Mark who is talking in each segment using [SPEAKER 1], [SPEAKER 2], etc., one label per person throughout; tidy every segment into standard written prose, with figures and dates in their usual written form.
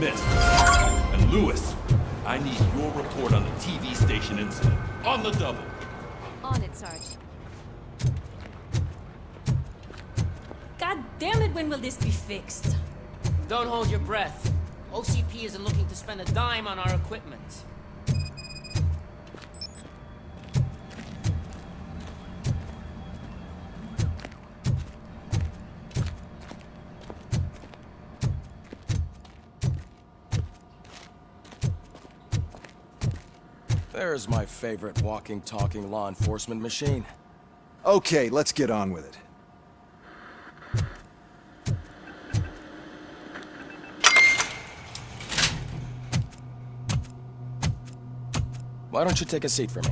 [SPEAKER 1] dismissed. And Lewis, I need your report on the TV station incident. On the double.
[SPEAKER 2] On it, Sarge. God damn it, when will this be fixed?
[SPEAKER 3] Don't hold your breath. OCP isn't looking to spend a dime on our equipment.
[SPEAKER 4] There's my favorite walking, talking law enforcement machine.
[SPEAKER 5] Okay, let's get on with it.
[SPEAKER 4] Why don't you take a seat for me?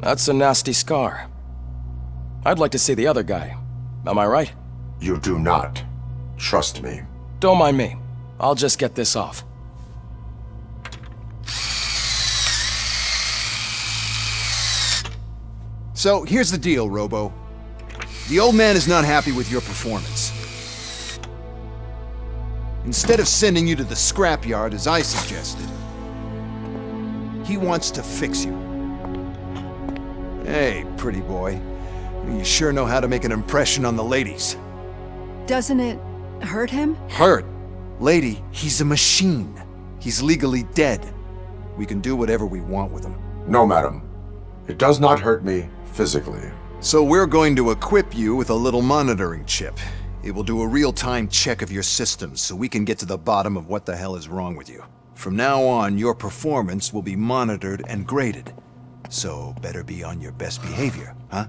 [SPEAKER 4] That's a nasty scar. I'd like to see the other guy. Am I right?
[SPEAKER 6] You do not. Trust me.
[SPEAKER 4] Don't mind me. I'll just get this off.
[SPEAKER 5] So, here's the deal, Robo. The old man is not happy with your performance. Instead of sending you to the scrapyard as I suggested, he wants to fix you. Hey, pretty boy. You sure know how to make an impression on the ladies.
[SPEAKER 7] Doesn't it hurt him?
[SPEAKER 5] Hurt? Lady, he's a machine. He's legally dead. We can do whatever we want with him.
[SPEAKER 6] No, madam. It does not hurt me physically.
[SPEAKER 5] So we're going to equip you with a little monitoring chip. It will do a real-time check of your systems so we can get to the bottom of what the hell is wrong with you. From now on, your performance will be monitored and graded. So better be on your best behavior, huh?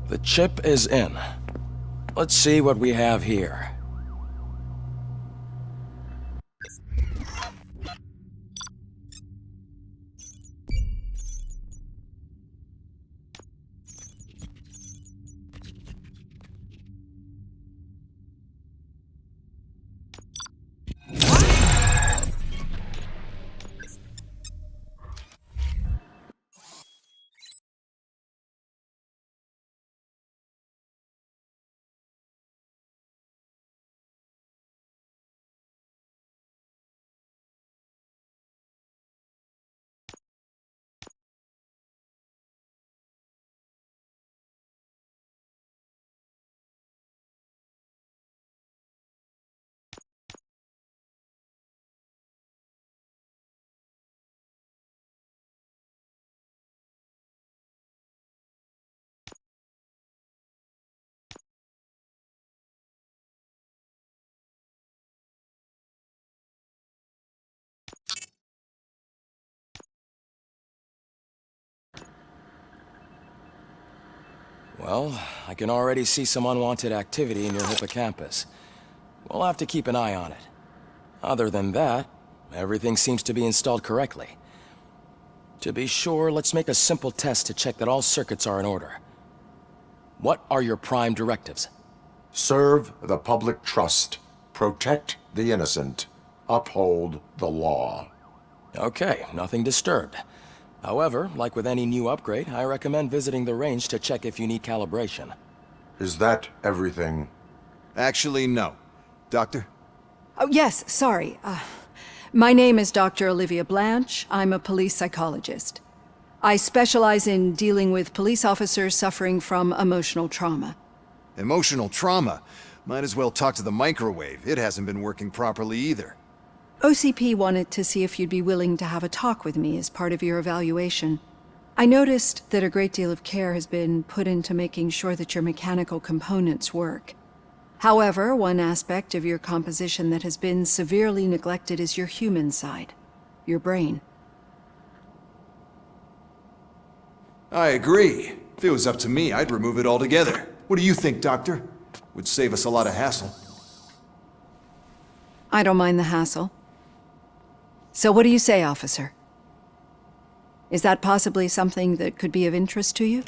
[SPEAKER 4] The chip is in. Let's see what we have here. Well, I can already see some unwanted activity in your hippocampus. We'll have to keep an eye on it. Other than that, everything seems to be installed correctly. To be sure, let's make a simple test to check that all circuits are in order. What are your prime directives?
[SPEAKER 6] Serve the public trust. Protect the innocent. Uphold the law.
[SPEAKER 4] Okay, nothing disturbed. However, like with any new upgrade, I recommend visiting the range to check if you need calibration.
[SPEAKER 6] Is that everything?
[SPEAKER 5] Actually, no. Doctor?
[SPEAKER 7] Oh, yes, sorry. My name is Dr. Olivia Blanche. I'm a police psychologist. I specialize in dealing with police officers suffering from emotional trauma.
[SPEAKER 5] Emotional trauma? Might as well talk to the microwave. It hasn't been working properly either.
[SPEAKER 7] OCP wanted to see if you'd be willing to have a talk with me as part of your evaluation. I noticed that a great deal of care has been put into making sure that your mechanical components work. However, one aspect of your composition that has been severely neglected is your human side, your brain.
[SPEAKER 5] I agree. If it was up to me, I'd remove it altogether. What do you think, Doctor? Would save us a lot of hassle.
[SPEAKER 7] I don't mind the hassle. So what do you say, officer? Is that possibly something that could be of interest to you?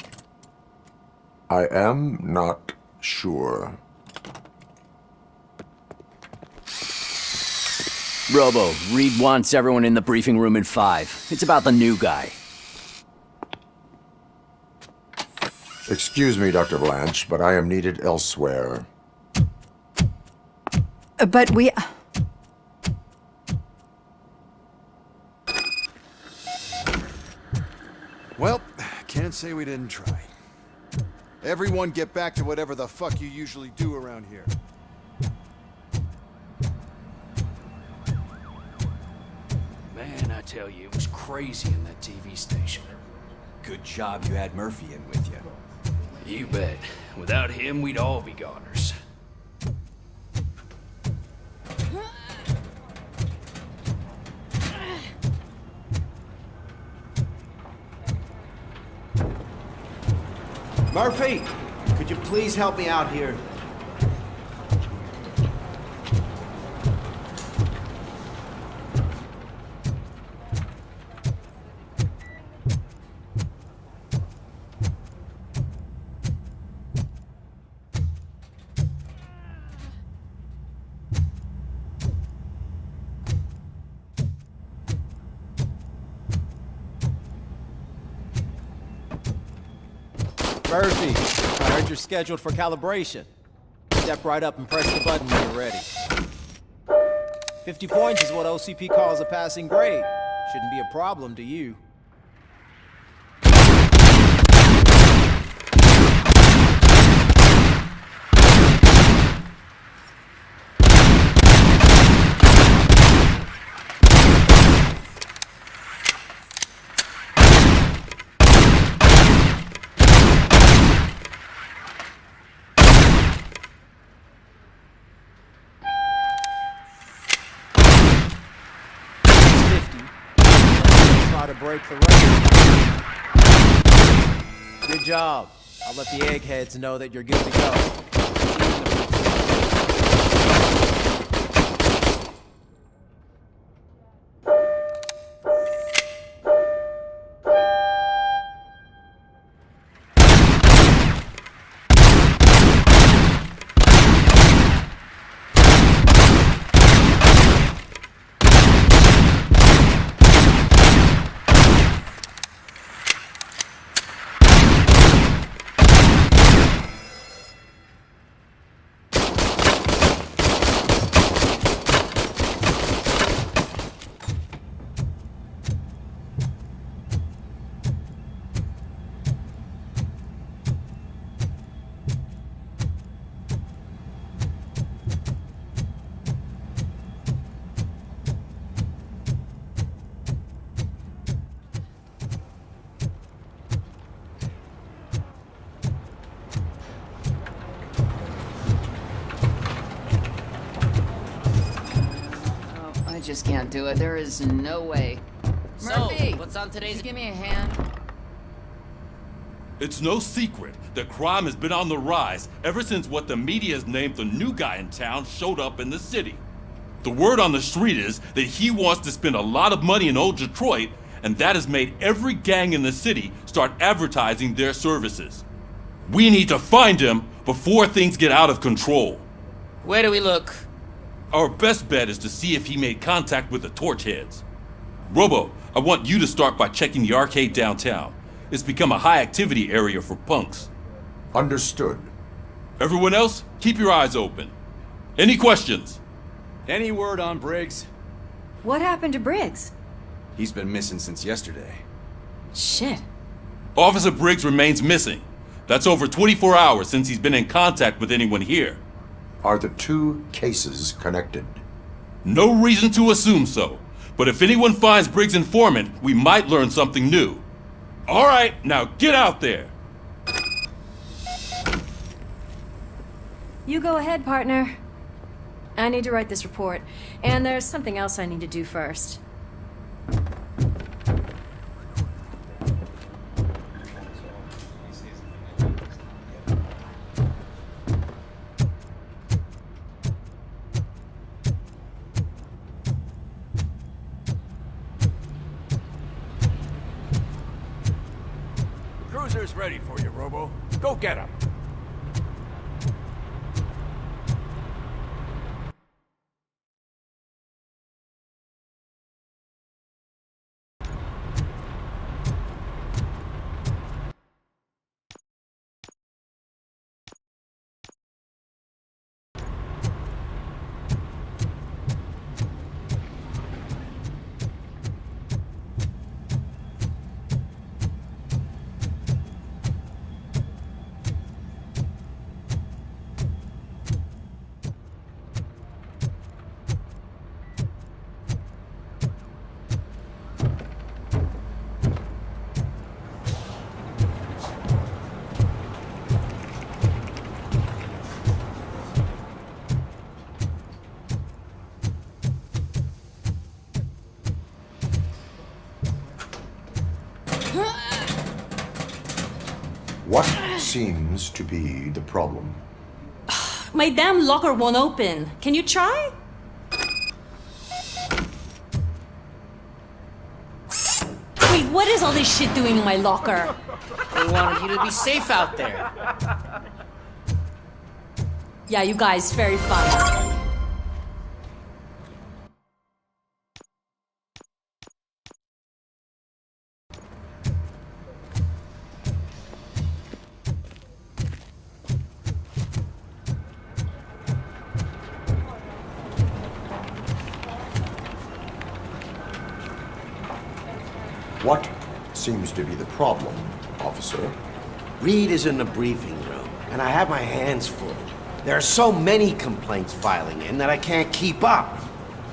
[SPEAKER 6] I am not sure.
[SPEAKER 8] Robo, Reed wants everyone in the briefing room in 5. It's about the new guy.
[SPEAKER 6] Excuse me, Dr. Blanche, but I am needed elsewhere.
[SPEAKER 7] But we...
[SPEAKER 5] Well, can't say we didn't try. Everyone get back to whatever the fuck you usually do around here.
[SPEAKER 9] Man, I tell you, it was crazy in that TV station.
[SPEAKER 10] Good job you had Murphy in with you.
[SPEAKER 9] You bet. Without him, we'd all be goners.
[SPEAKER 10] Murphy, could you please help me out here?
[SPEAKER 11] Murphy, I heard you're scheduled for calibration. Step right up and press the button when you're ready. 50 points is what OCP calls a passing grade. Shouldn't be a problem to you. Try to break the record. Good job. I'll let the eggheads know that you're good to go.
[SPEAKER 12] I just can't do it. There is no way. Murphy!
[SPEAKER 3] So, what's on today's...
[SPEAKER 12] Give me a hand.
[SPEAKER 1] It's no secret that crime has been on the rise ever since what the media has named the new guy in town showed up in the city. The word on the street is that he wants to spend a lot of money in old Detroit, and that has made every gang in the city start advertising their services. We need to find him before things get out of control.
[SPEAKER 3] Where do we look?
[SPEAKER 1] Our best bet is to see if he made contact with the Torchheads. Robo, I want you to start by checking the arcade downtown. It's become a high-activity area for punks.
[SPEAKER 6] Understood.
[SPEAKER 1] Everyone else, keep your eyes open. Any questions?
[SPEAKER 10] Any word on Briggs?
[SPEAKER 2] What happened to Briggs?
[SPEAKER 10] He's been missing since yesterday.
[SPEAKER 2] Shit.
[SPEAKER 1] Officer Briggs remains missing. That's over 24 hours since he's been in contact with anyone here.
[SPEAKER 6] Are the two cases connected?
[SPEAKER 1] No reason to assume so, but if anyone finds Briggs' informant, we might learn something new. All right, now get out there.
[SPEAKER 2] You go ahead, partner. I need to write this report, and there's something else I need to do first.
[SPEAKER 9] Cruiser's ready for you, Robo. Go get him.
[SPEAKER 6] What seems to be the problem?
[SPEAKER 13] My damn locker won't open. Can you try? Wait, what is all this shit doing in my locker?
[SPEAKER 3] They wanted you to be safe out there.
[SPEAKER 13] Yeah, you guys, very fun.
[SPEAKER 6] What seems to be the problem, officer?
[SPEAKER 14] Reed is in the briefing room, and I have my hands full. There are so many complaints filing in that I can't keep up.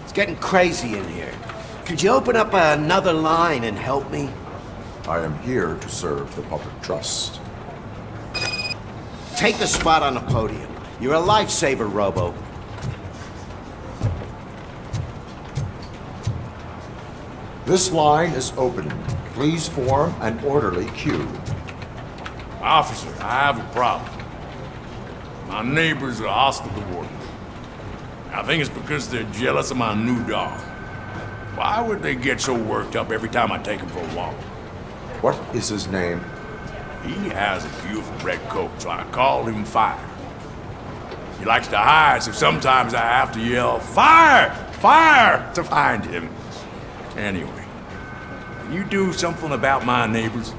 [SPEAKER 14] It's getting crazy in here. Could you open up another line and help me?
[SPEAKER 6] I am here to serve the public trust.
[SPEAKER 14] Take the spot on the podium. You're a lifesaver, Robo.
[SPEAKER 6] This line is open. Please form an orderly queue.
[SPEAKER 15] Officer, I have a problem. My neighbors are hostile toward me. I think it's because they're jealous of my new dog. Why would they get so worked up every time I take him for a walk?
[SPEAKER 6] What is his name?
[SPEAKER 15] He has a beautiful red coat, so I called him Fire. He likes to hide, so sometimes I have to yell, "Fire! Fire!" to find him. Anyway, can you do something about my neighbors?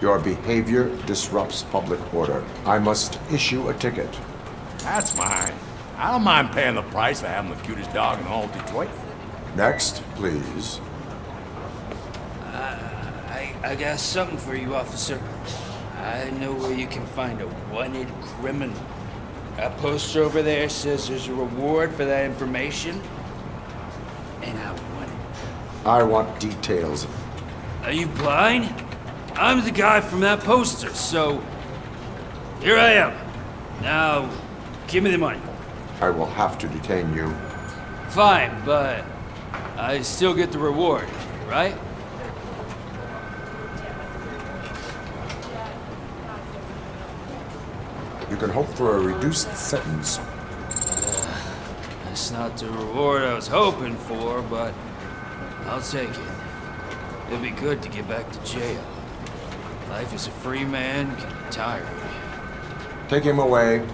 [SPEAKER 6] Your behavior disrupts public order. I must issue a ticket.
[SPEAKER 15] That's fine. I don't mind paying the price for having the cutest dog in all Detroit.
[SPEAKER 6] Next, please.
[SPEAKER 9] I got something for you, officer. I know where you can find a wanted criminal. That poster over there says there's a reward for that information, and I want it.
[SPEAKER 6] I want details.
[SPEAKER 9] Are you blind? I'm the guy from that poster, so here I am. Now, give me the money.
[SPEAKER 6] I will have to detain you.
[SPEAKER 9] Fine, but I still get the reward, right?
[SPEAKER 6] You can hope for a reduced sentence.
[SPEAKER 9] That's not the reward I was hoping for, but I'll take it. It'll be good to get back to jail. Life as a free man can be tiring.
[SPEAKER 6] Take him away.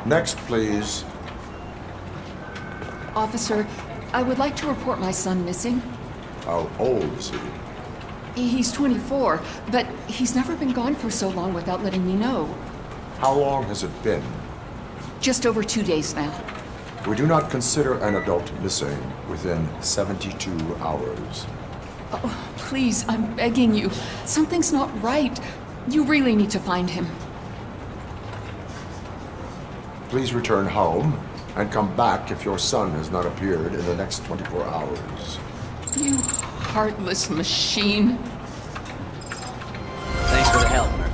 [SPEAKER 6] Next, please.
[SPEAKER 12] Officer, I would like to report my son missing.
[SPEAKER 6] How old is he?
[SPEAKER 12] He's 24, but he's never been gone for so long without letting me know.
[SPEAKER 6] How long has it been?
[SPEAKER 12] Just over 2 days now.
[SPEAKER 6] We do not consider an adult missing within 72 hours.
[SPEAKER 12] Oh, please, I'm begging you. Something's not right. You really need to find him.
[SPEAKER 6] Please return home and come back if your son has not appeared in the next 24 hours.
[SPEAKER 12] You heartless machine.
[SPEAKER 8] Thanks for the help, Murphy.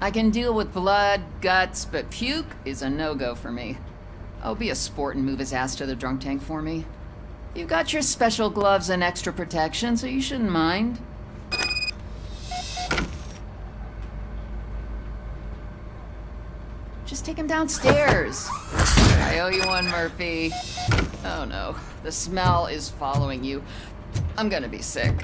[SPEAKER 12] I can deal with blood, guts, but puke is a no-go for me. I'll be a sport and move his ass to the drunk tank for me. You got your special gloves and extra protection, so you shouldn't mind. Just take him downstairs. I owe you one, Murphy. Oh no, the smell is following you. I'm gonna be sick.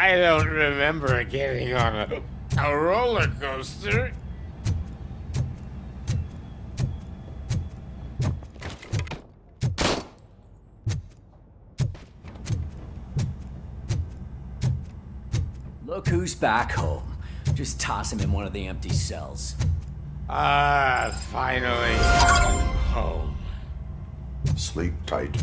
[SPEAKER 16] I don't remember getting on a roller coaster.
[SPEAKER 8] Look who's back home. Just toss him in one of the empty cells.
[SPEAKER 16] Finally home.
[SPEAKER 6] Sleep tight.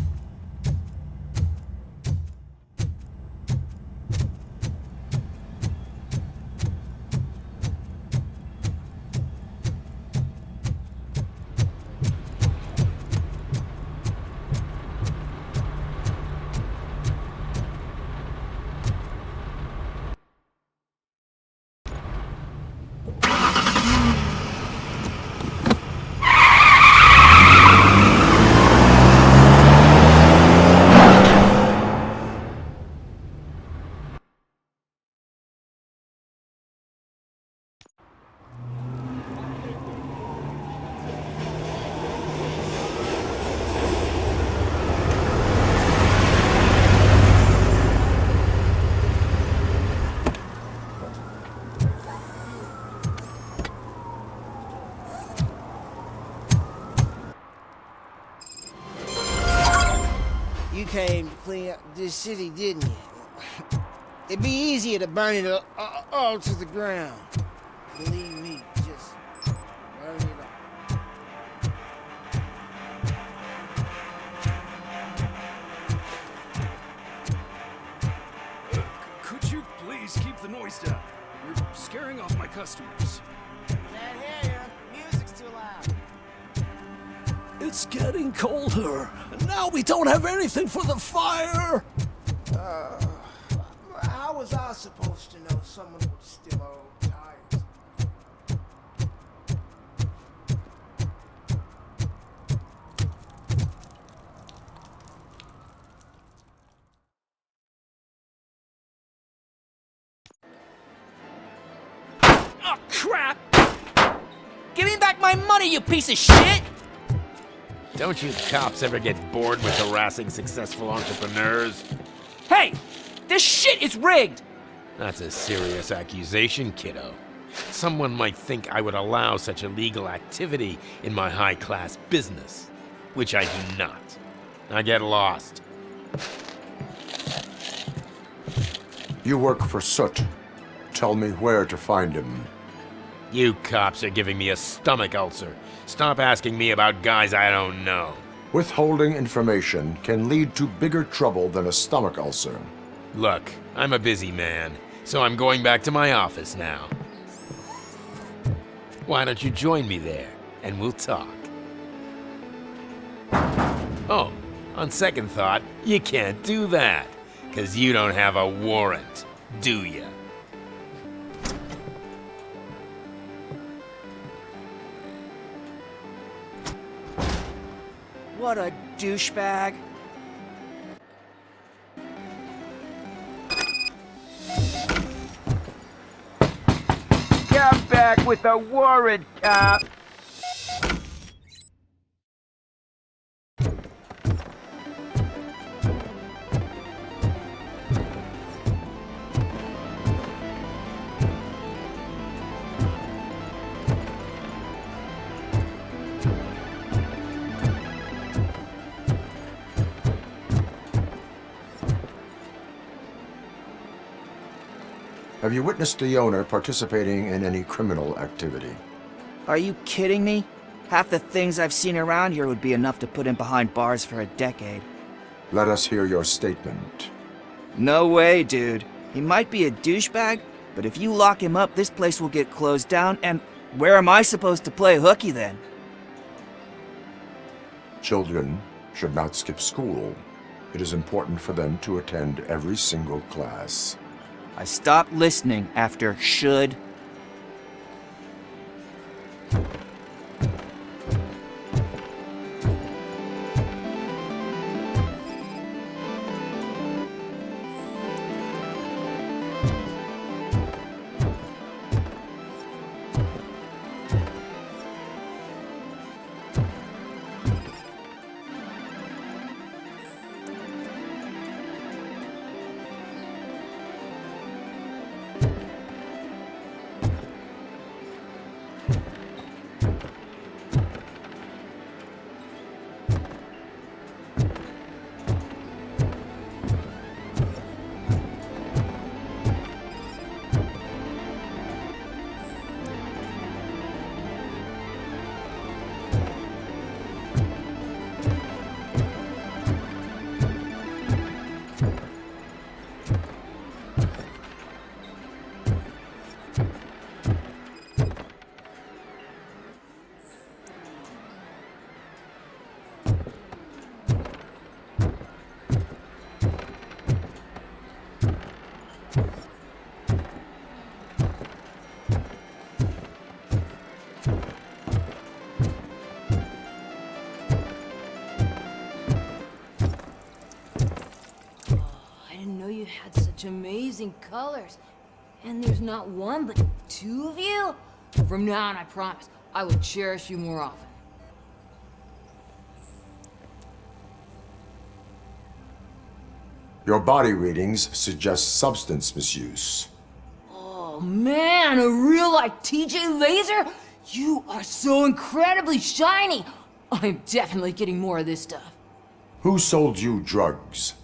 [SPEAKER 17] You came to clean up this city, didn't you? It'd be easier to burn it all to the ground. Believe me, just burn it all.
[SPEAKER 18] Could you please keep the noise down? You're scaring off my customers.
[SPEAKER 17] Can't hear you. Music's too loud.
[SPEAKER 19] It's getting colder, and now we don't have anything for the fire!
[SPEAKER 17] How was I supposed to know someone would steal our old tires?
[SPEAKER 3] Oh, crap! Give me back my money, you piece of shit!
[SPEAKER 16] Don't you cops ever get bored with harassing successful entrepreneurs?
[SPEAKER 3] Hey! This shit is rigged!
[SPEAKER 16] That's a serious accusation, kiddo. Someone might think I would allow such illegal activity in my high-class business, which I do not. Now get lost.
[SPEAKER 6] You work for Soot. Tell me where to find him.
[SPEAKER 16] You cops are giving me a stomach ulcer. Stop asking me about guys I don't know.
[SPEAKER 6] Withholding information can lead to bigger trouble than a stomach ulcer.
[SPEAKER 16] Look, I'm a busy man, so I'm going back to my office now. Why don't you join me there, and we'll talk. Oh, on second thought, you can't do that, 'cause you don't have a warrant, do ya?
[SPEAKER 3] What a douchebag.
[SPEAKER 9] Come back with a warrant, cop!
[SPEAKER 6] Have you witnessed the owner participating in any criminal activity?
[SPEAKER 20] Are you kidding me? Half the things I've seen around here would be enough to put him behind bars for a decade.
[SPEAKER 6] Let us hear your statement.
[SPEAKER 20] No way, dude. He might be a douchebag, but if you lock him up, this place will get closed down, and where am I supposed to play hooky then?
[SPEAKER 6] Children should not skip school. It is important for them to attend every single class.
[SPEAKER 20] I stopped listening after should.
[SPEAKER 13] amazing colors. And there's not one, but two of you? From now on, I promise, I will cherish you more often.
[SPEAKER 6] Your body readings suggest substance misuse.
[SPEAKER 13] Oh man, a real like TJ Laser? You are so incredibly shiny! I'm definitely getting more of this stuff.
[SPEAKER 6] Who sold you drugs?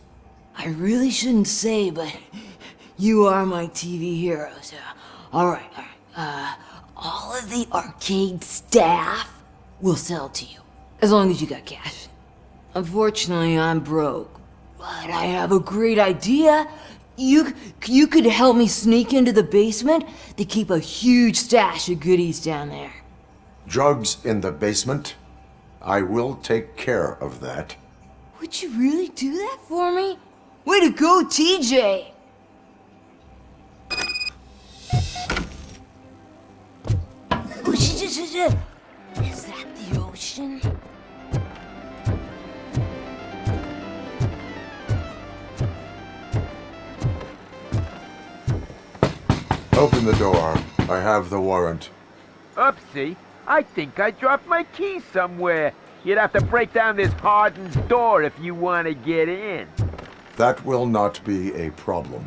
[SPEAKER 13] I really shouldn't say, but you are my TV heroes. Alright. All of the arcade staff will sell to you, as long as you got cash. Unfortunately, I'm broke, but I have a great idea. You could help me sneak into the basement. They keep a huge stash of goodies down there.
[SPEAKER 6] Drugs in the basement? I will take care of that.
[SPEAKER 13] Would you really do that for me? Way to go, TJ! Is that the ocean?
[SPEAKER 6] Open the door. I have the warrant.
[SPEAKER 16] Oopsie, I think I dropped my keys somewhere. You'd have to break down this hardened door if you want to get in.
[SPEAKER 6] That will not be a problem.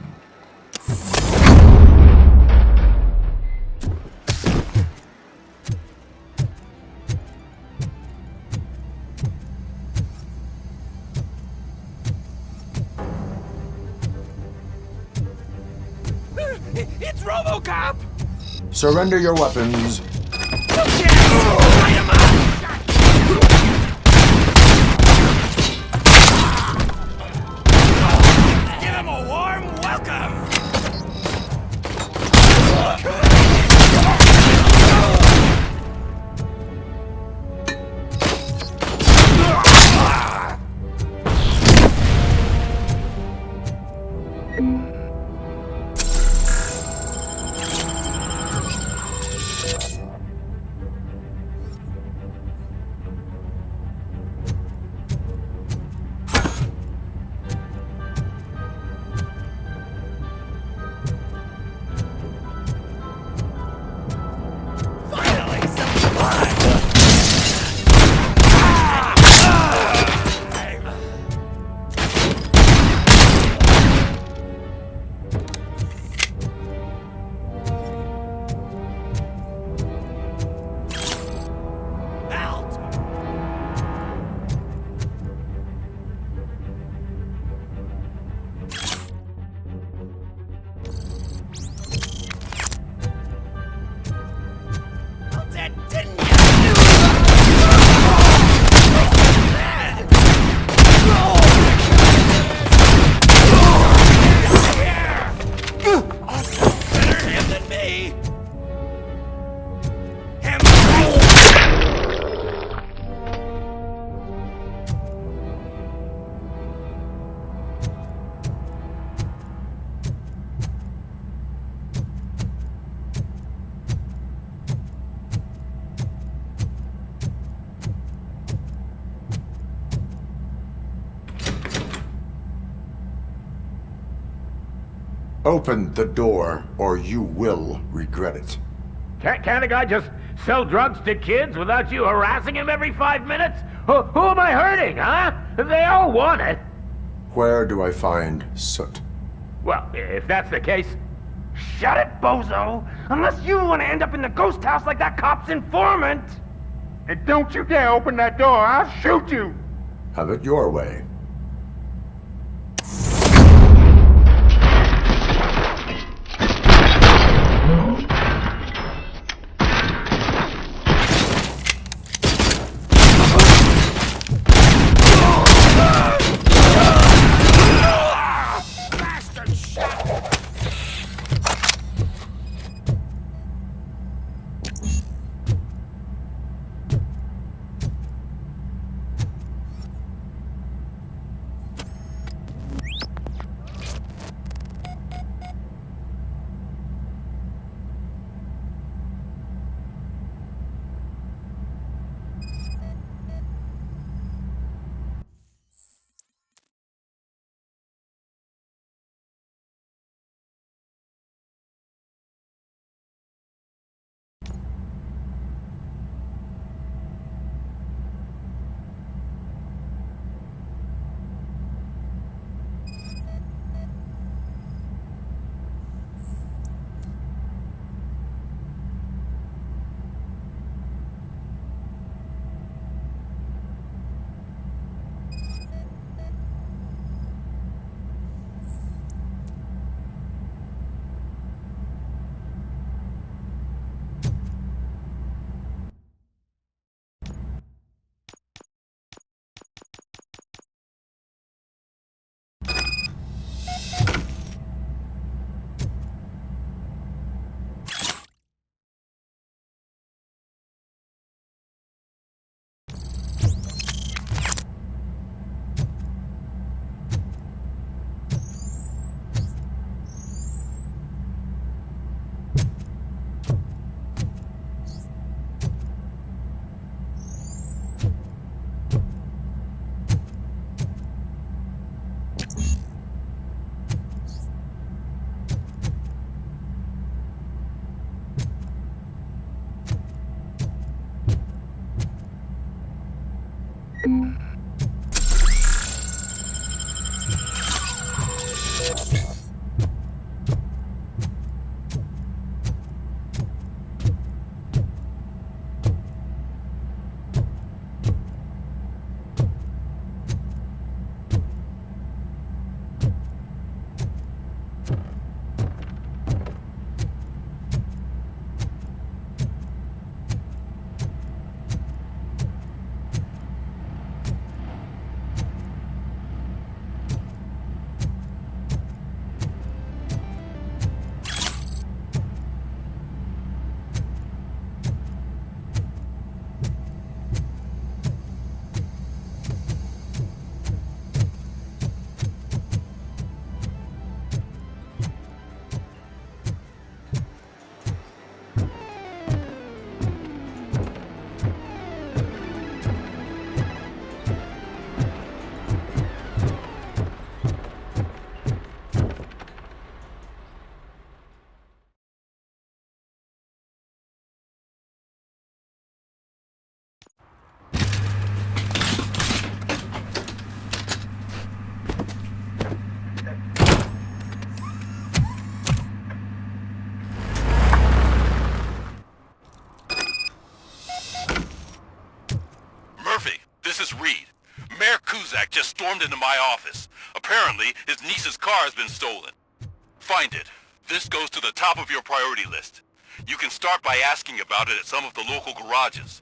[SPEAKER 3] It's Robocop!
[SPEAKER 6] Surrender your weapons.
[SPEAKER 3] Give him a warm welcome!
[SPEAKER 6] Open the door, or you will regret it.
[SPEAKER 16] Can't a guy just sell drugs to kids without you harassing him every 5 minutes? Who am I hurting, huh? They all want it.
[SPEAKER 6] Where do I find Soot?
[SPEAKER 16] Well, if that's the case, shut it, bozo! Unless you want to end up in the ghost house like that cop's informant! And don't you dare open that door, I'll shoot you!
[SPEAKER 6] Have it your way.
[SPEAKER 1] suspect just stormed into my office. Apparently, his niece's car has been stolen. Find it. This goes to the top of your priority list. You can start by asking about it at some of the local garages.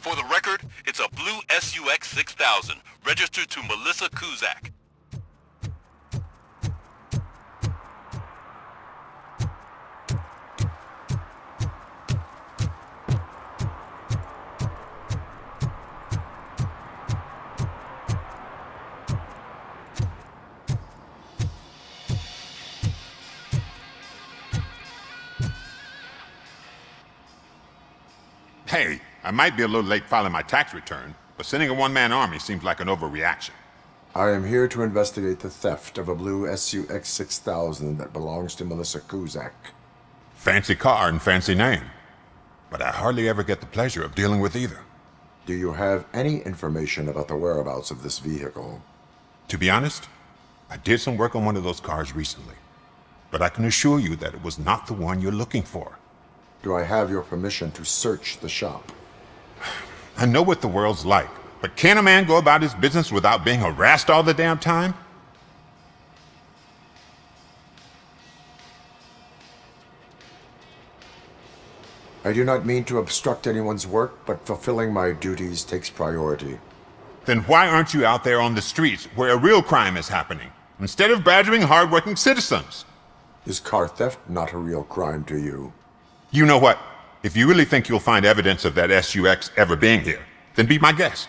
[SPEAKER 1] For the record, it's a blue SUX 6000, registered to Melissa Kuzak.
[SPEAKER 21] Hey, I might be a little late filing my tax return, but sending a one-man army seems like an overreaction.
[SPEAKER 6] I am here to investigate the theft of a blue SUX 6000 that belongs to Melissa Kuzak.
[SPEAKER 21] Fancy car and fancy name, but I hardly ever get the pleasure of dealing with either.
[SPEAKER 6] Do you have any information about the whereabouts of this vehicle?
[SPEAKER 21] To be honest, I did some work on one of those cars recently, but I can assure you that it was not the one you're looking for.
[SPEAKER 6] Do I have your permission to search the shop?
[SPEAKER 21] I know what the world's like, but can a man go about his business without being harassed all the damn time?
[SPEAKER 6] I do not mean to obstruct anyone's work, but fulfilling my duties takes priority.
[SPEAKER 21] Then why aren't you out there on the streets where a real crime is happening, instead of badgering hardworking citizens?
[SPEAKER 6] Is car theft not a real crime to you?
[SPEAKER 21] You know what? If you really think you'll find evidence of that SUX ever being here, then be my guest.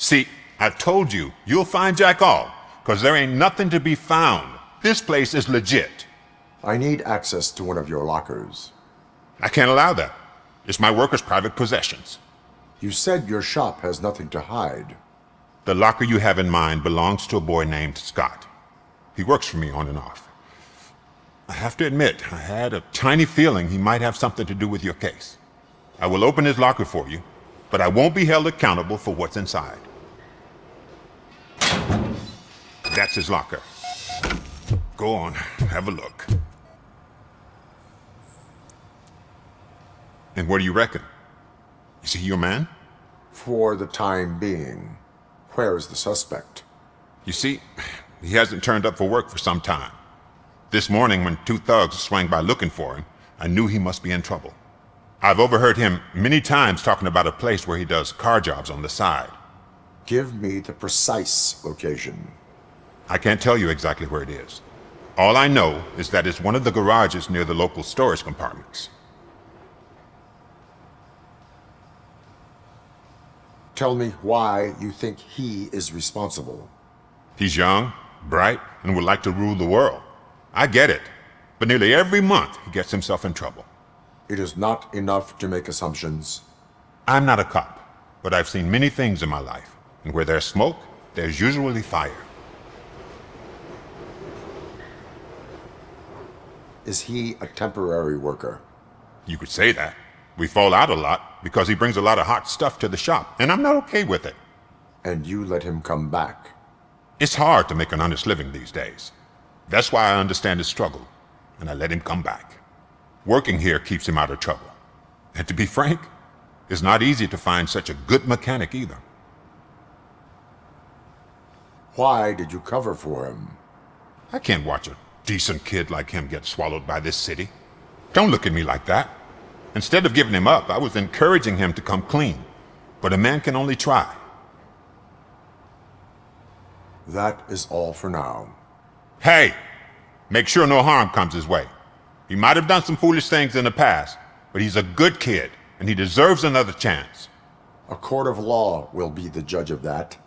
[SPEAKER 21] See, I've told you, you'll find Jack All, because there ain't nothing to be found. This place is legit.
[SPEAKER 6] I need access to one of your lockers.
[SPEAKER 21] I can't allow that. It's my workers' private possessions.
[SPEAKER 6] You said your shop has nothing to hide.
[SPEAKER 21] The locker you have in mind belongs to a boy named Scott. He works for me on and off. I have to admit, I had a tiny feeling he might have something to do with your case. I will open his locker for you, but I won't be held accountable for what's inside. That's his locker. Go on, have a look. And what do you reckon? Is he your man?
[SPEAKER 6] For the time being. Where is the suspect?
[SPEAKER 21] You see, he hasn't turned up for work for some time. This morning, when two thugs swang by looking for him, I knew he must be in trouble. I've overheard him many times talking about a place where he does car jobs on the side.
[SPEAKER 6] Give me the precise location.
[SPEAKER 21] I can't tell you exactly where it is. All I know is that it's one of the garages near the local storage compartments.
[SPEAKER 6] Tell me why you think he is responsible.
[SPEAKER 21] He's young, bright, and would like to rule the world. I get it, but nearly every month he gets himself in trouble.
[SPEAKER 6] It is not enough to make assumptions.
[SPEAKER 21] I'm not a cop, but I've seen many things in my life, and where there's smoke, there's usually fire.
[SPEAKER 6] Is he a temporary worker?
[SPEAKER 21] You could say that. We fall out a lot because he brings a lot of hot stuff to the shop, and I'm not okay with it.
[SPEAKER 6] And you let him come back?
[SPEAKER 21] It's hard to make an honest living these days. That's why I understand his struggle, and I let him come back. Working here keeps him out of trouble. And to be frank, it's not easy to find such a good mechanic either.
[SPEAKER 6] Why did you cover for him?
[SPEAKER 21] I can't watch a decent kid like him get swallowed by this city. Don't look at me like that. Instead of giving him up, I was encouraging him to come clean. But a man can only try.
[SPEAKER 6] That is all for now.
[SPEAKER 21] Hey! Make sure no harm comes his way. He might have done some foolish things in the past, but he's a good kid, and he deserves another chance.
[SPEAKER 6] A court of law will be the judge of that.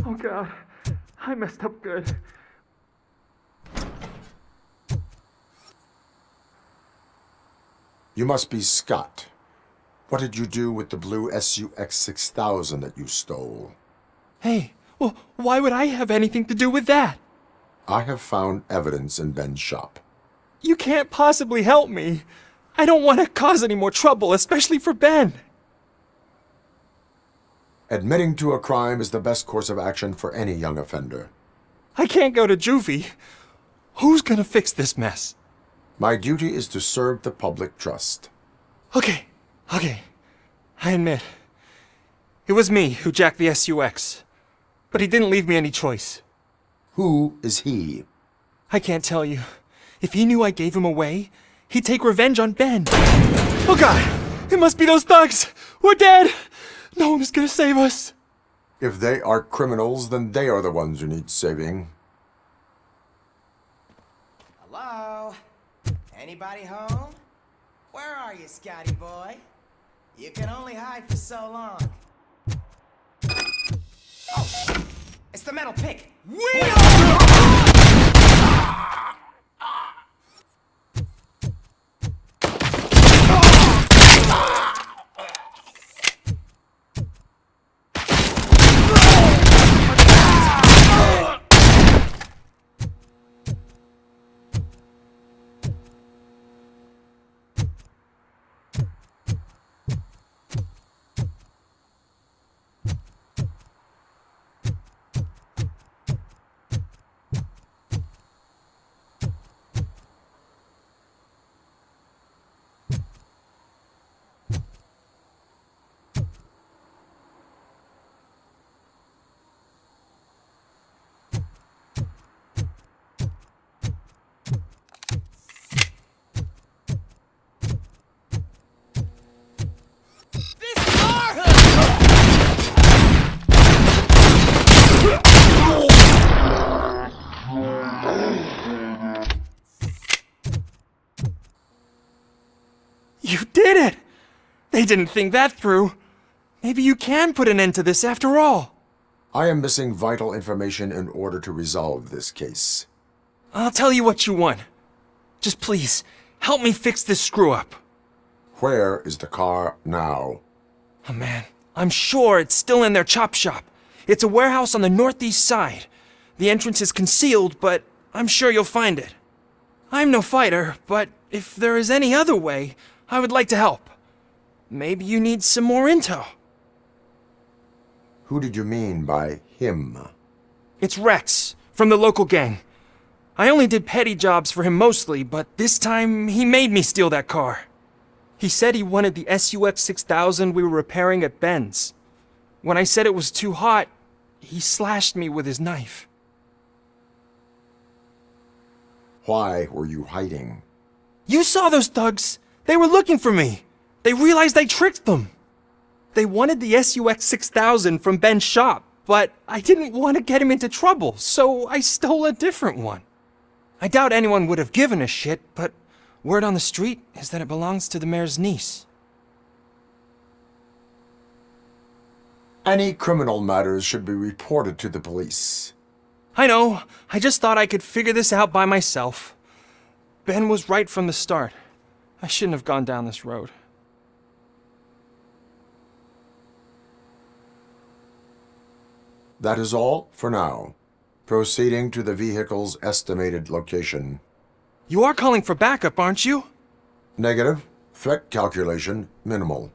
[SPEAKER 4] Oh God, I messed up good.
[SPEAKER 6] You must be Scott. What did you do with the blue SUX 6000 that you stole?
[SPEAKER 4] Hey, well, why would I have anything to do with that?
[SPEAKER 6] I have found evidence in Ben's shop.
[SPEAKER 4] You can't possibly help me. I don't want to cause any more trouble, especially for Ben.
[SPEAKER 6] Admitting to a crime is the best course of action for any young offender.
[SPEAKER 4] I can't go to juvie. Who's gonna fix this mess?
[SPEAKER 6] My duty is to serve the public trust.
[SPEAKER 4] Okay. I admit. It was me who jacked the SUX. But he didn't leave me any choice.
[SPEAKER 6] Who is he?
[SPEAKER 4] I can't tell you. If he knew I gave him away, he'd take revenge on Ben. Oh God! It must be those thugs! We're dead! No one is gonna save us.
[SPEAKER 6] If they are criminals, then they are the ones who need saving.
[SPEAKER 17] Hello? Anybody home? Where are you, Scotty boy? You can only hide for so long. Oh, shit. It's the metal pick. We
[SPEAKER 4] You did it! They didn't think that through. Maybe you can put an end to this after all.
[SPEAKER 6] I am missing vital information in order to resolve this case.
[SPEAKER 4] I'll tell you what you want. Just please, help me fix this screw-up.
[SPEAKER 6] Where is the car now?
[SPEAKER 4] Oh man, I'm sure it's still in their chop shop. It's a warehouse on the northeast side. The entrance is concealed, but I'm sure you'll find it. I'm no fighter, but if there is any other way, I would like to help. Maybe you need some more intel.
[SPEAKER 6] Who did you mean by him?
[SPEAKER 4] It's Rex, from the local gang. I only did petty jobs for him mostly, but this time he made me steal that car. He said he wanted the SUX 6000 we were repairing at Ben's. When I said it was too hot, he slashed me with his knife.
[SPEAKER 6] Why were you hiding?
[SPEAKER 4] You saw those thugs! They were looking for me! They realized I tricked them! They wanted the SUX 6000 from Ben's shop, but I didn't want to get him into trouble, so I stole a different one. I doubt anyone would have given a shit, but word on the street is that it belongs to the mayor's niece.
[SPEAKER 6] Any criminal matters should be reported to the police.
[SPEAKER 4] I know. I just thought I could figure this out by myself. Ben was right from the start. I shouldn't have gone down this road.
[SPEAKER 6] That is all for now. Proceeding to the vehicle's estimated location.
[SPEAKER 4] You are calling for backup, aren't you?
[SPEAKER 6] Negative. Threat calculation minimal.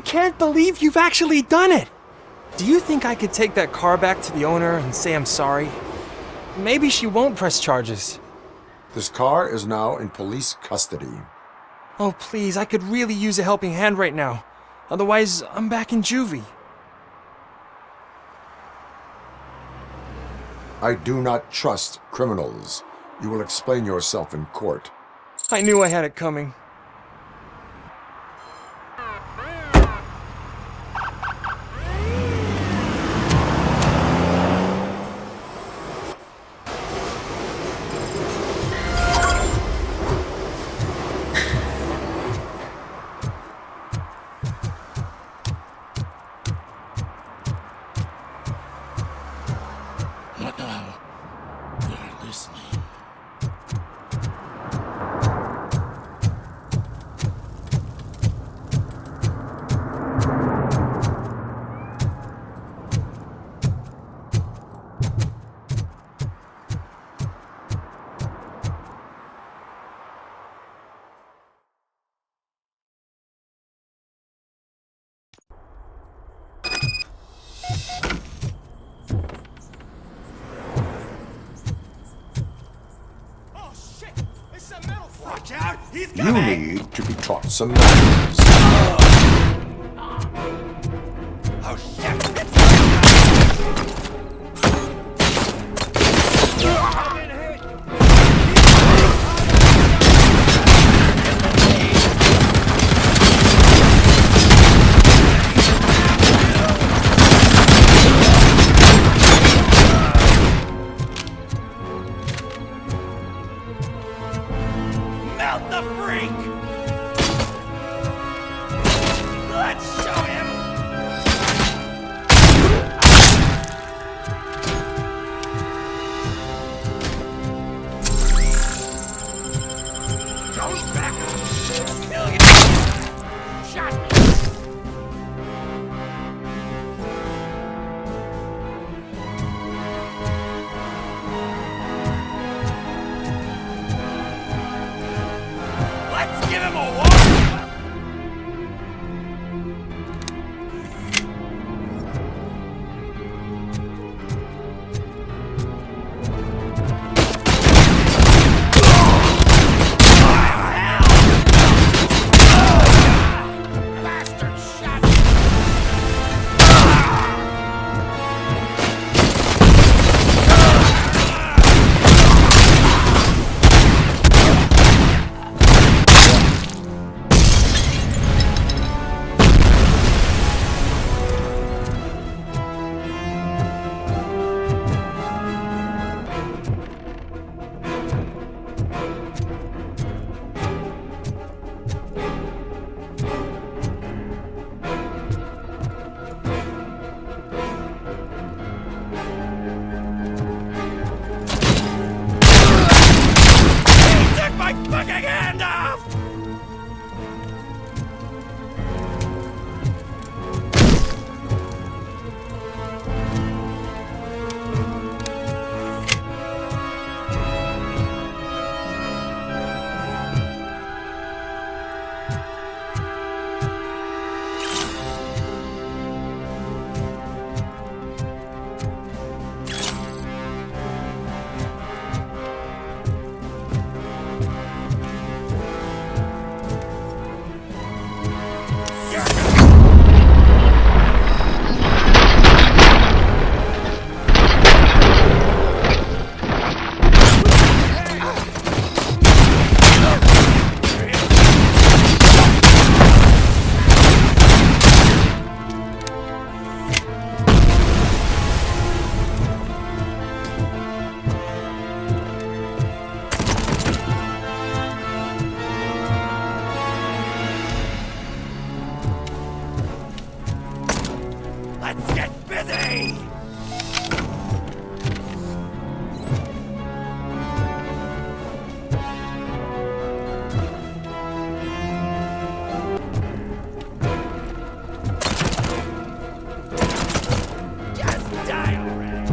[SPEAKER 4] can't believe you've actually done it! Do you think I could take that car back to the owner and say I'm sorry? Maybe she won't press charges.
[SPEAKER 6] This car is now in police custody.
[SPEAKER 4] Oh, please, I could really use a helping hand right now. Otherwise, I'm back in juvie.
[SPEAKER 6] I do not trust criminals. You will explain yourself in court.
[SPEAKER 4] I knew I had it coming.
[SPEAKER 6] You need to be taught some manners.
[SPEAKER 3] Oh shit! Melt the freak! Let's show him! Don't back up! Kill you! Shot me! Let's give him a warm-up! Bastard shot me! Take my fucking hand off! Let's get busy! Just die already!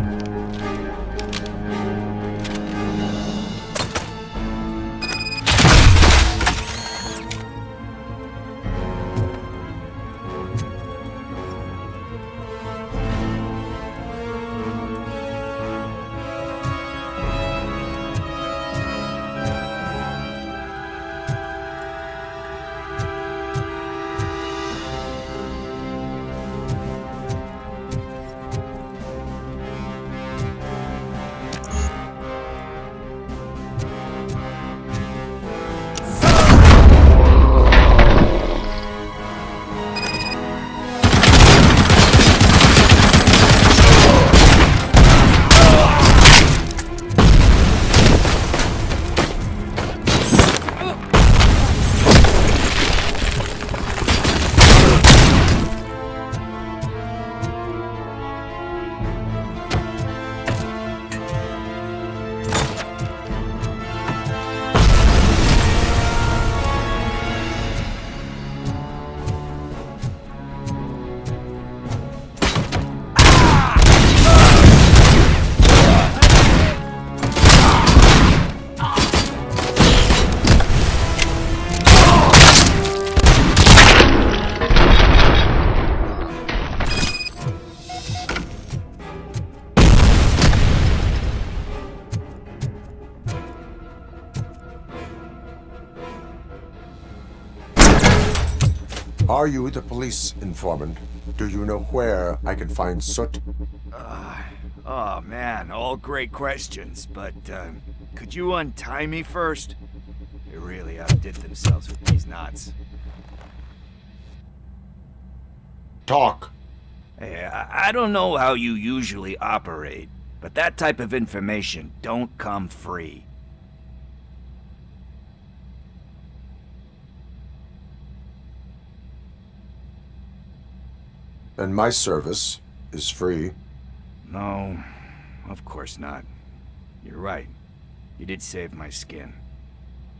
[SPEAKER 6] Are you the police informant? Do you know where I can find Soot?
[SPEAKER 20] Oh man, all great questions, but could you untie me first? They really outdid themselves with these knots.
[SPEAKER 6] Talk.
[SPEAKER 20] Hey, I don't know how you usually operate, but that type of information don't come free.
[SPEAKER 6] And my service is free.
[SPEAKER 20] No, of course not. You're right. You did save my skin.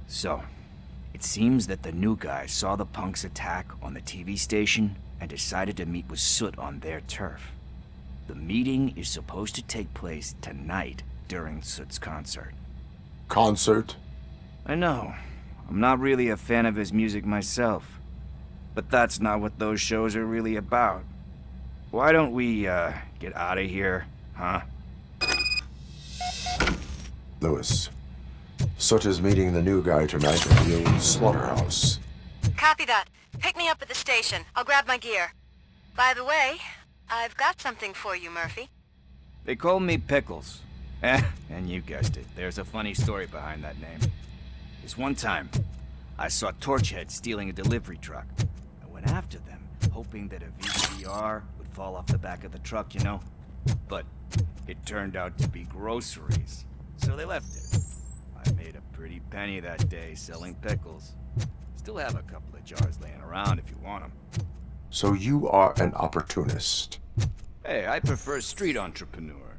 [SPEAKER 20] So, it seems that the new guy saw the punk's attack on the TV station and decided to meet with Soot on their turf. The meeting is supposed to take place tonight during Soot's concert.
[SPEAKER 6] Concert?
[SPEAKER 20] I know. I'm not really a fan of his music myself. But that's not what those shows are really about. Why don't we, get out of here, huh?
[SPEAKER 6] Lewis. Soot is meeting the new guy tonight at the old slaughterhouse.
[SPEAKER 7] Copy that. Pick me up at the station. I'll grab my gear. By the way, I've got something for you, Murphy.
[SPEAKER 20] They call me Pickles. And you guessed it, there's a funny story behind that name. This one time, I saw Torchhead stealing a delivery truck. I went after them, hoping that a VCR would fall off the back of the truck, you know? But it turned out to be groceries, so they left it. I made a pretty penny that day selling pickles. Still have a couple of jars laying around if you want them.
[SPEAKER 6] So you are an opportunist.
[SPEAKER 20] Hey, I prefer street entrepreneur.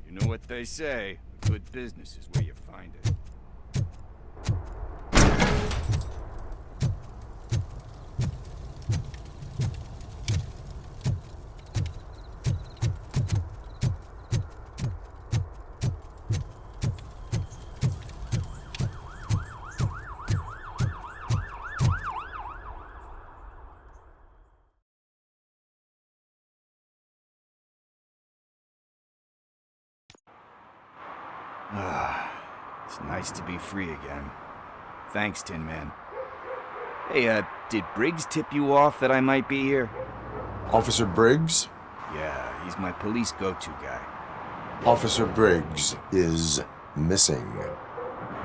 [SPEAKER 20] You know what they say, a good business is where you find it. It's nice to be free again. Thanks, Tin Man. Hey, did Briggs tip you off that I might be here?
[SPEAKER 6] Officer Briggs?
[SPEAKER 20] Yeah, he's my police go-to guy.
[SPEAKER 6] Officer Briggs is missing.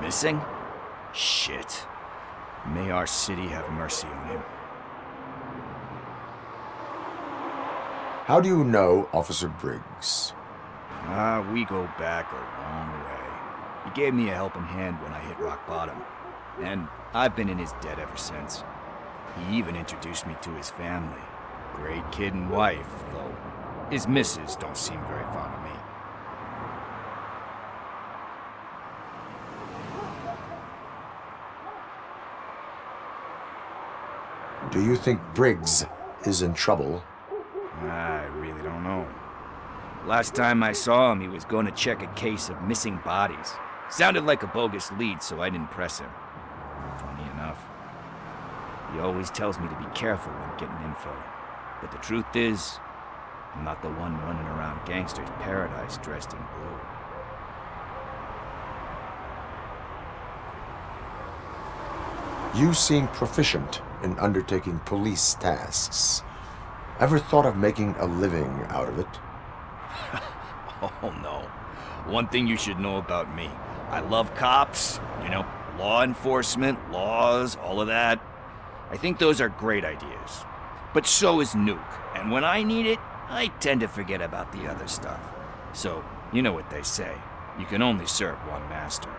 [SPEAKER 20] Missing? Shit. May our city have mercy on him.
[SPEAKER 6] How do you know Officer Briggs?
[SPEAKER 20] We go back a long way. He gave me a helping hand when I hit rock bottom, and I've been in his debt ever since. He even introduced me to his family. Great kid and wife, though his missus don't seem very fond of me.
[SPEAKER 6] Do you think Briggs is in trouble?
[SPEAKER 20] I really don't know. Last time I saw him, he was going to check a case of missing bodies. Sounded like a bogus lead, so I didn't press him. Funny enough. He always tells me to be careful when getting info. But the truth is, I'm not the one running around gangster's paradise dressed in blue.
[SPEAKER 6] You seem proficient in undertaking police tasks. Ever thought of making a living out of it?
[SPEAKER 20] Oh no. One thing you should know about me. I love cops, you know, law enforcement, laws, all of that. I think those are great ideas. But so is Nuke, and when I need it, I tend to forget about the other stuff. So, you know what they say. You can only serve one master.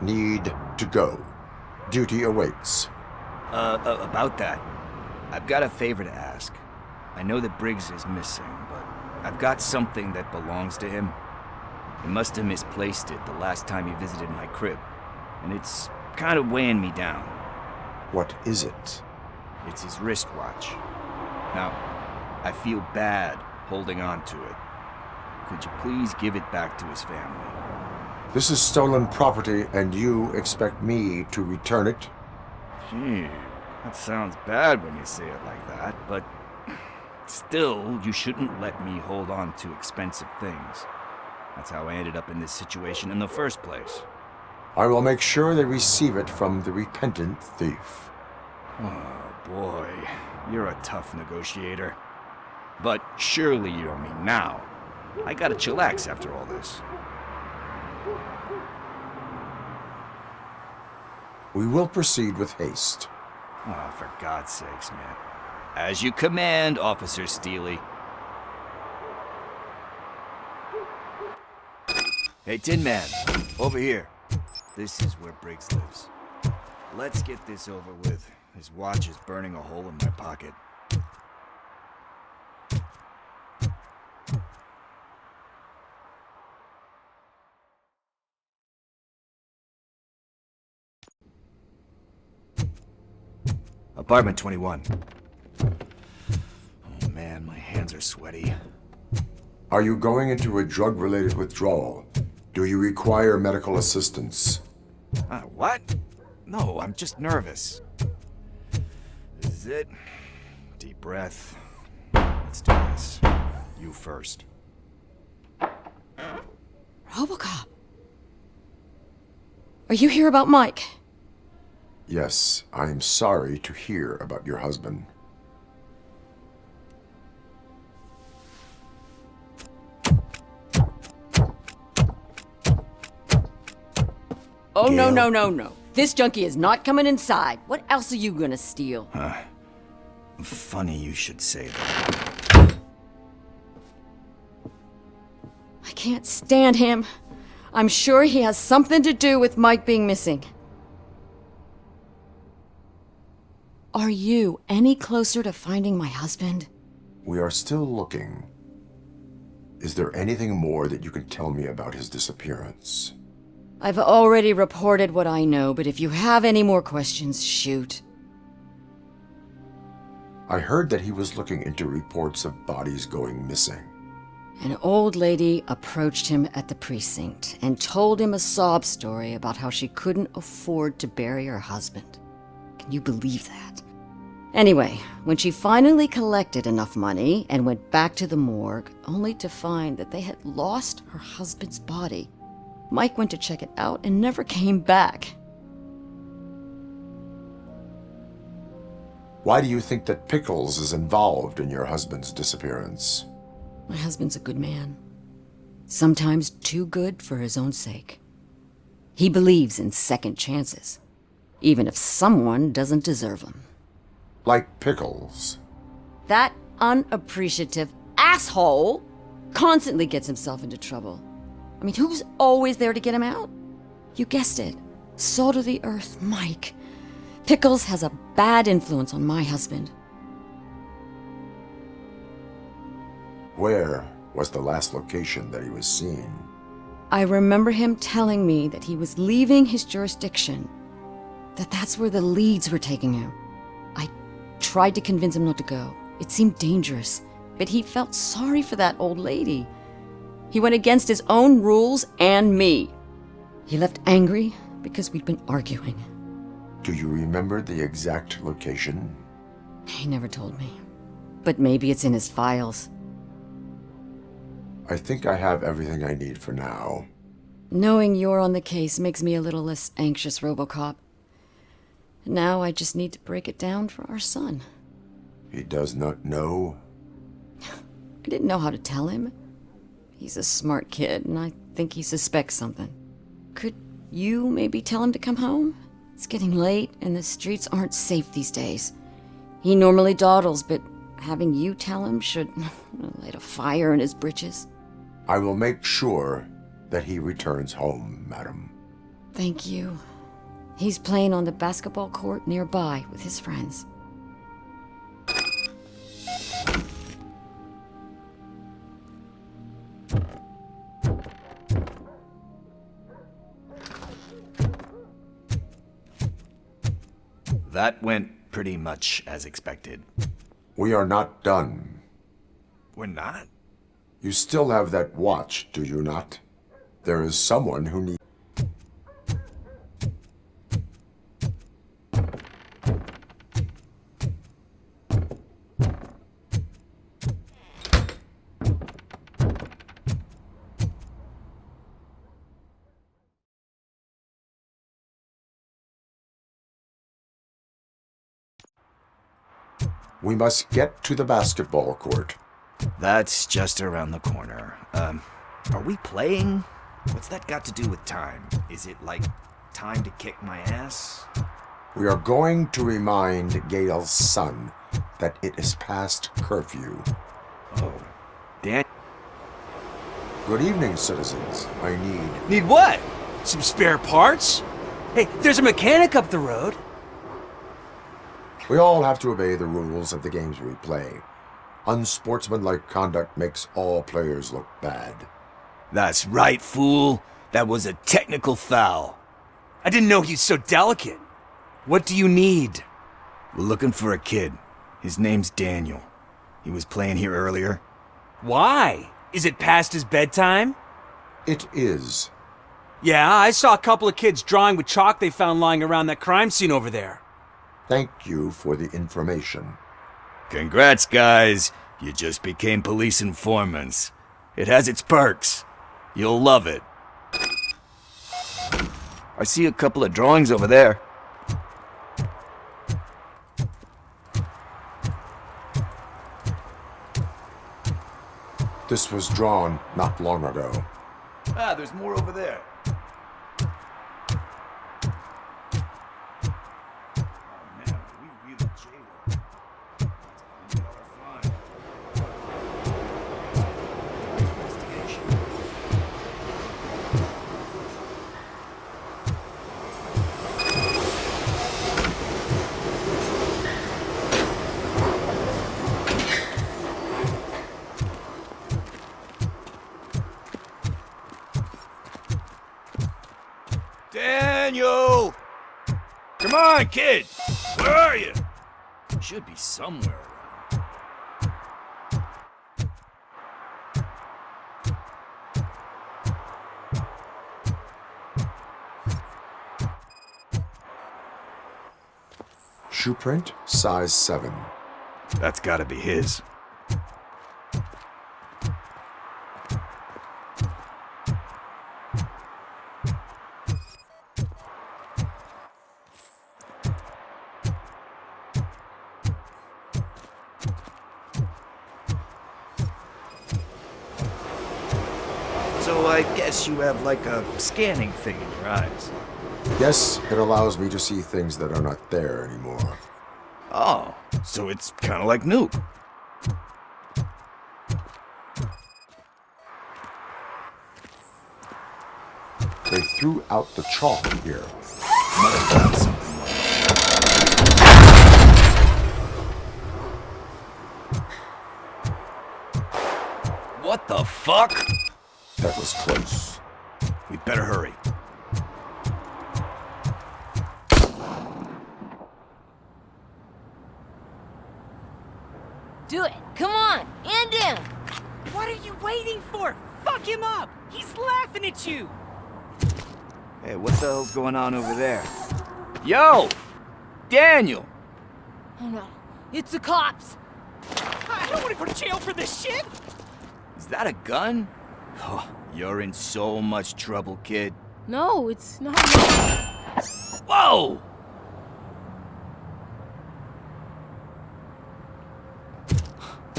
[SPEAKER 6] Need to go. Duty awaits.
[SPEAKER 20] About that, I've got a favor to ask. I know that Briggs is missing, but I've got something that belongs to him. He must have misplaced it the last time he visited my crib, and it's kind of weighing me down.
[SPEAKER 6] What is it?
[SPEAKER 20] It's his wristwatch. Now, I feel bad holding on to it. Could you please give it back to his family?
[SPEAKER 6] This is stolen property, and you expect me to return it?
[SPEAKER 20] Gee, that sounds bad when you say it like that, but still, you shouldn't let me hold on to expensive things. That's how I ended up in this situation in the first place.
[SPEAKER 6] I will make sure they receive it from the repentant thief.
[SPEAKER 20] Oh, boy. You're a tough negotiator. But surely you don't mean now. I gotta chillax after all this.
[SPEAKER 6] We will proceed with haste.
[SPEAKER 20] Oh, for God's sakes, man. As you command, Officer Steely. Hey, Tin Man, over here. This is where Briggs lives. Let's get this over with. His watch is burning a hole in my pocket. Apartment 21. Oh man, my hands are sweaty.
[SPEAKER 6] Are you going into a drug-related withdrawal? Do you require medical assistance?
[SPEAKER 20] What? No, I'm just nervous. This is it. Deep breath. Let's do this. You first.
[SPEAKER 2] Robocop. Are you here about Mike?
[SPEAKER 6] Yes, I am sorry to hear about your husband.
[SPEAKER 13] Oh, no, no, no, no. This junkie is not coming inside. What else are you gonna steal?
[SPEAKER 20] Funny you should say that.
[SPEAKER 13] I can't stand him. I'm sure he has something to do with Mike being missing. Are you any closer to finding my husband?
[SPEAKER 6] We are still looking. Is there anything more that you can tell me about his disappearance?
[SPEAKER 13] I've already reported what I know, but if you have any more questions, shoot.
[SPEAKER 6] I heard that he was looking into reports of bodies going missing.
[SPEAKER 13] An old lady approached him at the precinct and told him a sob story about how she couldn't afford to bury her husband. Can you believe that? Anyway, when she finally collected enough money and went back to the morgue, only to find that they had lost her husband's body, Mike went to check it out and never came back.
[SPEAKER 6] Why do you think that Pickles is involved in your husband's disappearance?
[SPEAKER 13] My husband's a good man. Sometimes too good for his own sake. He believes in second chances, even if someone doesn't deserve them.
[SPEAKER 6] Like Pickles.
[SPEAKER 13] That unappreciative asshole constantly gets himself into trouble. I mean, who's always there to get him out? You guessed it. Salt of the earth, Mike. Pickles has a bad influence on my husband.
[SPEAKER 6] Where was the last location that he was seen?
[SPEAKER 13] I remember him telling me that he was leaving his jurisdiction, that's where the leads were taking him. I tried to convince him not to go. It seemed dangerous, but he felt sorry for that old lady. He went against his own rules and me. He left angry because we'd been arguing.
[SPEAKER 6] Do you remember the exact location?
[SPEAKER 13] He never told me, but maybe it's in his files.
[SPEAKER 6] I think I have everything I need for now.
[SPEAKER 13] Knowing you're on the case makes me a little less anxious, Robocop. Now I just need to break it down for our son.
[SPEAKER 6] He does not know?
[SPEAKER 13] I didn't know how to tell him. He's a smart kid, and I think he suspects something. Could you maybe tell him to come home? It's getting late, and the streets aren't safe these days. He normally dawdles, but having you tell him should light a fire in his britches.
[SPEAKER 6] I will make sure that he returns home, madam.
[SPEAKER 13] Thank you. He's playing on the basketball court nearby with his friends.
[SPEAKER 20] That went pretty much as expected.
[SPEAKER 6] We are not done.
[SPEAKER 20] We're not?
[SPEAKER 6] You still have that watch, do you not? There is someone who needs... We must get to the basketball court.
[SPEAKER 20] That's just around the corner. Are we playing? What's that got to do with time? Is it like time to kick my ass?
[SPEAKER 6] We are going to remind Gail's son that it is past curfew.
[SPEAKER 20] Oh, Dan.
[SPEAKER 6] Good evening, citizens. I need...
[SPEAKER 3] Need what? Some spare parts? Hey, there's a mechanic up the road.
[SPEAKER 6] We all have to obey the rules of the games we play. Unsportsmanlike conduct makes all players look bad.
[SPEAKER 20] That's right, fool. That was a technical foul.
[SPEAKER 3] I didn't know he's so delicate. What do you need?
[SPEAKER 20] We're looking for a kid. His name's Daniel. He was playing here earlier.
[SPEAKER 3] Why? Is it past his bedtime?
[SPEAKER 6] It is.
[SPEAKER 3] Yeah, I saw a couple of kids drawing with chalk they found lying around that crime scene over there.
[SPEAKER 6] Thank you for the information.
[SPEAKER 20] Congrats, guys. You just became police informants. It has its perks. You'll love it. I see a couple of drawings over there.
[SPEAKER 6] This was drawn not long ago.
[SPEAKER 20] Ah, there's more over there. Daniel! Come on, kid! Where are you? Should be somewhere around.
[SPEAKER 6] Shoe print, size 7.
[SPEAKER 20] That's gotta be his. So I guess you have like a scanning thing in your eyes.
[SPEAKER 6] Yes, it allows me to see things that are not there anymore.
[SPEAKER 20] Oh, so it's kind of like Nuke.
[SPEAKER 6] They threw out the chalk here.
[SPEAKER 20] What the fuck?
[SPEAKER 6] That was close.
[SPEAKER 20] We better hurry.
[SPEAKER 13] Do it. Come on. And down.
[SPEAKER 3] What are you waiting for? Fuck him up! He's laughing at you!
[SPEAKER 20] Hey, what the hell's going on over there? Yo! Daniel!
[SPEAKER 13] Oh no. It's the cops.
[SPEAKER 3] I don't want to go to jail for this shit!
[SPEAKER 20] Is that a gun? Oh, you're in so much trouble, kid.
[SPEAKER 13] No, it's not.
[SPEAKER 20] Whoa!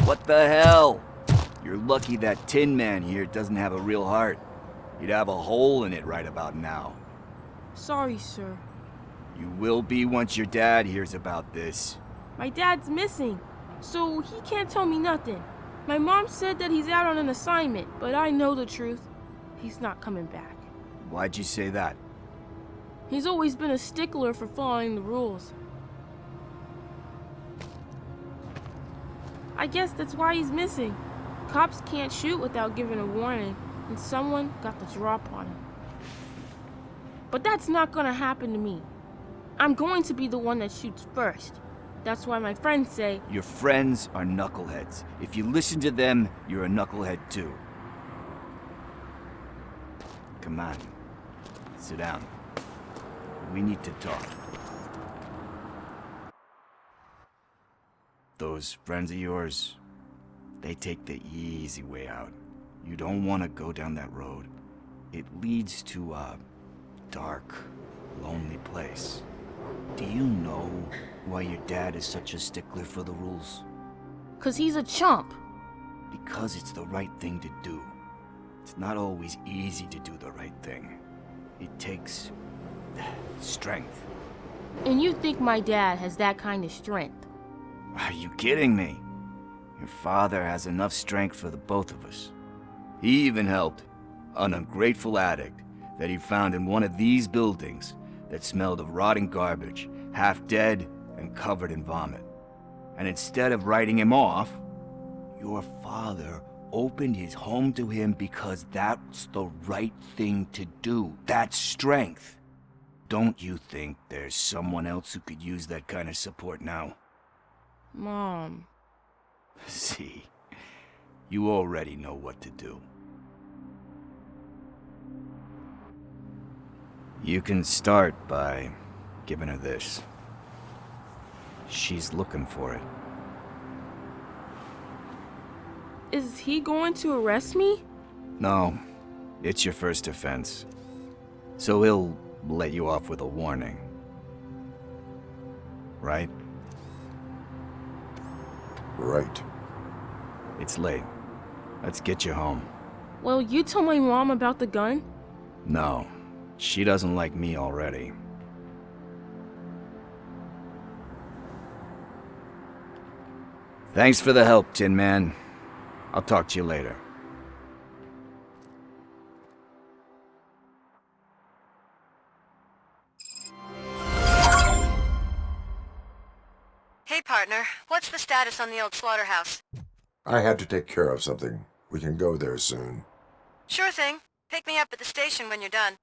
[SPEAKER 20] What the hell? You're lucky that Tin Man here doesn't have a real heart. He'd have a hole in it right about now.
[SPEAKER 5] Sorry, sir.
[SPEAKER 20] You will be once your dad hears about this.
[SPEAKER 5] My dad's missing, so he can't tell me nothing. My mom said that he's out on an assignment, but I know the truth. He's not coming back.
[SPEAKER 20] Why'd you say that?
[SPEAKER 5] He's always been a stickler for following the rules. I guess that's why he's missing. Cops can't shoot without giving a warning, and someone got the drop on him. But that's not gonna happen to me. I'm going to be the one that shoots first. That's why my friends say...
[SPEAKER 20] Your friends are knuckleheads. If you listen to them, you're a knucklehead too. Come on. Sit down. We need to talk. Those friends of yours, they take the easy way out. You don't want to go down that road. It leads to a dark, lonely place. Do you know why your dad is such a stickler for the rules?
[SPEAKER 5] 'Cause he's a chump.
[SPEAKER 20] Because it's the right thing to do. It's not always easy to do the right thing. It takes strength.
[SPEAKER 5] And you think my dad has that kind of strength?
[SPEAKER 20] Are you kidding me? Your father has enough strength for the both of us. He even helped an ungrateful addict that he found in one of these buildings that smelled of rotting garbage, half dead and covered in vomit. And instead of writing him off, your father opened his home to him because that's the right thing to do. That's strength. Don't you think there's someone else who could use that kind of support now?
[SPEAKER 5] Mom.
[SPEAKER 20] See, you already know what to do. You can start by giving her this. She's looking for it.
[SPEAKER 5] Is he going to arrest me?
[SPEAKER 20] No, it's your first offense. So he'll let you off with a warning. Right?
[SPEAKER 6] Right.
[SPEAKER 20] It's late. Let's get you home.
[SPEAKER 5] Well, you told my mom about the gun?
[SPEAKER 20] No, she doesn't like me already. Thanks for the help, Tin Man. I'll talk to you later.
[SPEAKER 7] Hey, partner. What's the status on the old slaughterhouse?
[SPEAKER 6] I had to take care of something. We can go there soon.
[SPEAKER 7] Sure thing. Pick me up at the station when you're done.